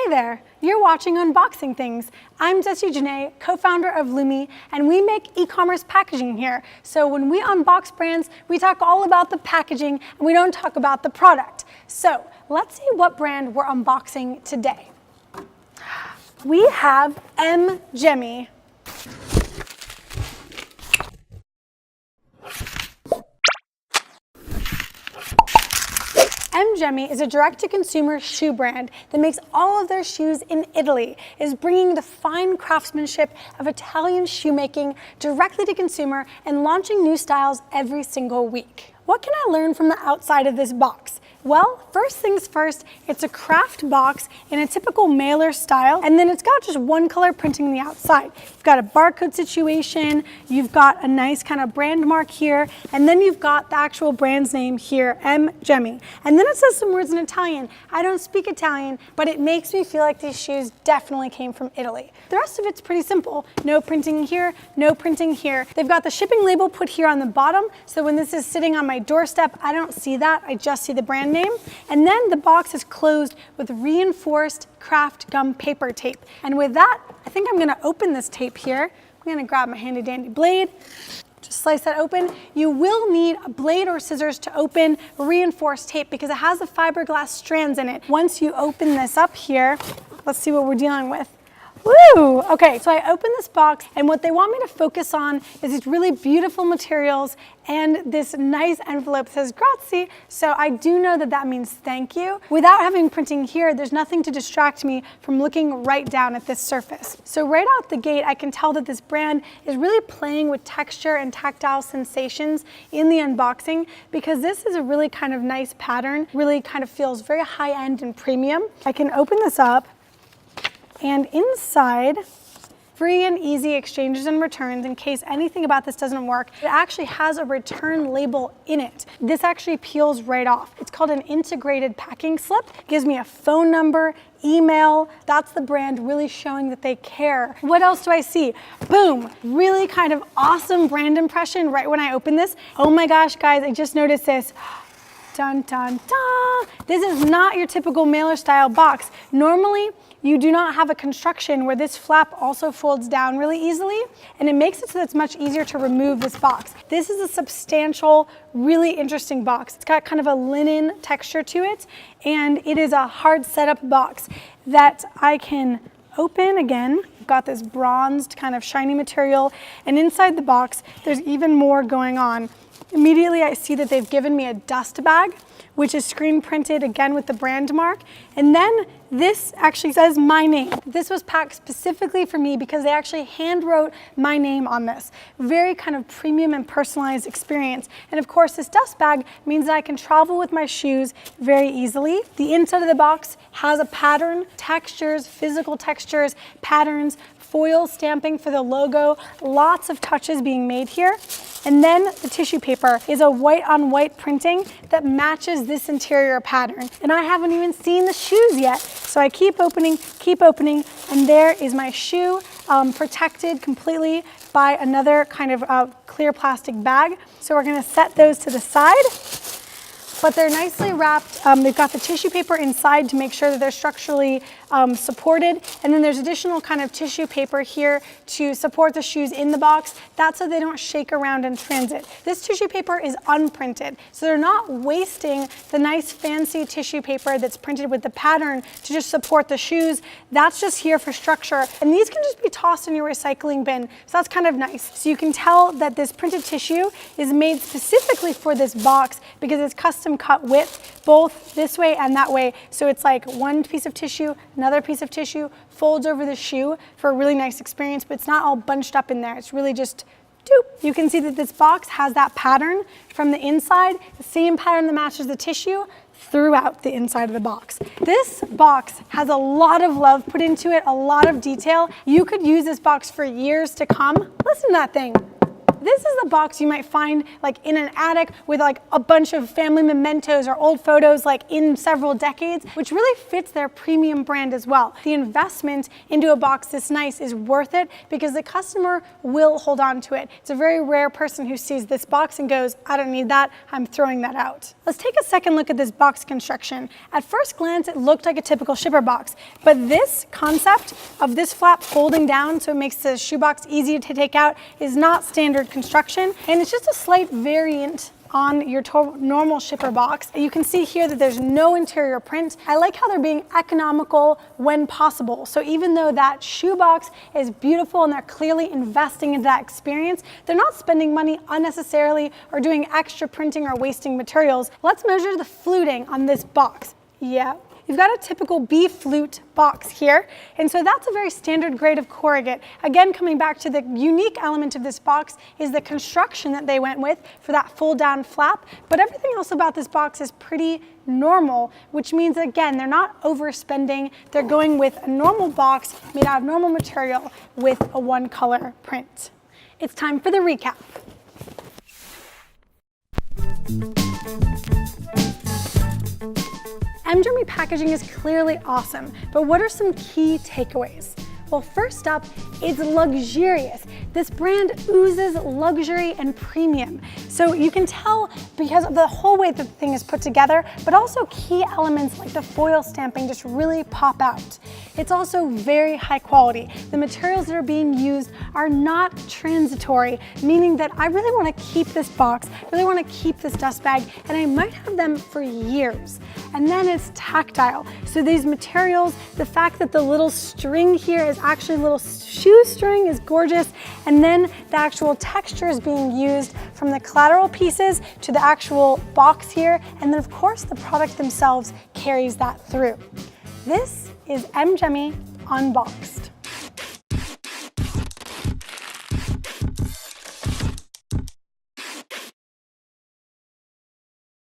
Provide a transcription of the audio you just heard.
Hey there, you're watching Unboxing Things. I'm Jessie Janae, co-founder of Lumi, and we make e-commerce packaging here. So when we unbox brands, we talk all about the packaging and we don't talk about the product. So let's see what brand we're unboxing today. We have M.Gemi. M.Gemi is a direct-to-consumer shoe brand that makes all of their shoes in Italy, is bringing the fine craftsmanship of Italian shoemaking directly to consumer and launching new styles every single week. What can I learn from the outside of this box? Well, first things first, it's a kraft box in a typical mailer style, and then it's got just one color printing on the outside. You've got a barcode situation, you've got a nice kind of brand mark here, and then you've got the actual brand's name here, M.Gemi. And then it says some words in Italian. I don't speak Italian, but it makes me feel like these shoes definitely came from Italy. The rest of it's pretty simple. No printing here, no printing here. They've got the shipping label put here on the bottom, so when this is sitting on my doorstep, I don't see that, I just see the brand name. And then the box is closed with reinforced kraft gum paper tape. And with that, I think I'm gonna open this tape here. I'm gonna grab my handy dandy blade, just slice that open. You will need a blade or scissors to open reinforced tape because it has the fiberglass strands in it. Once you open this up here, let's see what we're dealing with. Woo! Okay, so I open this box and what they want me to focus on is these really beautiful materials and this nice envelope that says grazie. So I do know that that means thank you. Without having printing here, there's nothing to distract me from looking right down at this surface. So right out the gate, I can tell that this brand is really playing with texture and tactile sensations in the unboxing because this is a really kind of nice pattern, really kind of feels very high-end and premium. I can open this up. And inside, free and easy exchanges and returns in case anything about this doesn't work. It actually has a return label in it. This actually peels right off. It's called an integrated packing slip. It gives me a phone number, email. That's the brand really showing that they care. What else do I see? Boom, really kind of awesome brand impression right when I open this. Oh my gosh, guys, I just noticed this. Dun, dun, dun. This is not your typical mailer style box. Normally, you do not have a construction where this flap also folds down really easily, and it makes it so that it's much easier to remove this box. This is a substantial, really interesting box. It's got kind of a linen texture to it, and it is a hard setup box that I can open again. I've got this bronzed kind of shiny material, and inside the box, there's even more going on. Immediately, I see that they've given me a dust bag, which is screen printed again with the brand mark. And then this actually says my name. This was packed specifically for me because they actually hand wrote my name on this. Very kind of premium and personalized experience. And of course, this dust bag means that I can travel with my shoes very easily. The inside of the box has a pattern, textures, physical textures, patterns, foil stamping for the logo, lots of touches being made here. And then the tissue paper is a white on white printing that matches this interior pattern. And I haven't even seen the shoes yet. So I keep opening, and there is my shoe protected completely by another kind of clear plastic bag. So we're gonna set those to the side. But they're nicely wrapped. They've got the tissue paper inside to make sure that they're structurally supported. And then there's additional kind of tissue paper here to support the shoes in the box. That's so they don't shake around in transit. This tissue paper is unprinted, so they're not wasting the nice fancy tissue paper that's printed with the pattern to just support the shoes. That's just here for structure. And these can just be tossed in your recycling bin. So that's kind of nice. So you can tell that this printed tissue is made specifically for this box because it's custom cut width, both this way and that way. So it's like one piece of tissue, another piece of tissue, folds over the shoe for a really nice experience, but it's not all bunched up in there. It's really just doop. You can see that this box has that pattern from the inside, the same pattern that matches the tissue throughout the inside of the box. This box has a lot of love put into it, a lot of detail. You could use this box for years to come. Listen to that thing. This is the box you might find like in an attic with like a bunch of family mementos or old photos like in several decades, which really fits their premium brand as well. The investment into a box this nice is worth it because the customer will hold on to it. It's a very rare person who sees this box and goes, I don't need that, I'm throwing that out. Let's take a second look at this box construction. At first glance, it looked like a typical shipper box, but this concept of this flap folding down so it makes the shoebox easy to take out is not standard construction, and it's just a slight variant on your normal shipper box. You can see here that there's no interior print. I like how they're being economical when possible. So even though that shoebox is beautiful and they're clearly investing into that experience, they're not spending money unnecessarily or doing extra printing or wasting materials. Let's measure the fluting on this box. Yeah. You've got a typical B flute box here, and so that's a very standard grade of corrugate. Again, coming back to the unique element of this box is the construction that they went with for that fold down flap, but everything else about this box is pretty normal, which means that, again, they're not overspending. They're going with a normal box made out of normal material with a one color print. It's time for the recap. M.Gemi packaging is clearly awesome, but what are some key takeaways? Well, first up, it's luxurious. This brand oozes luxury and premium. So you can tell because of the whole way that the thing is put together, but also key elements like the foil stamping just really pop out. It's also very high quality. The materials that are being used are not transitory, meaning that I really want to keep this box, really want to keep this dust bag, and I might have them for years. And then it's tactile. So these materials, the fact that the little string here is actually a little shoestring is gorgeous. And then the actual texture is being used from the collateral pieces to the actual box here. And then of course the product themselves carries that through. This is M.Gemi Unboxed.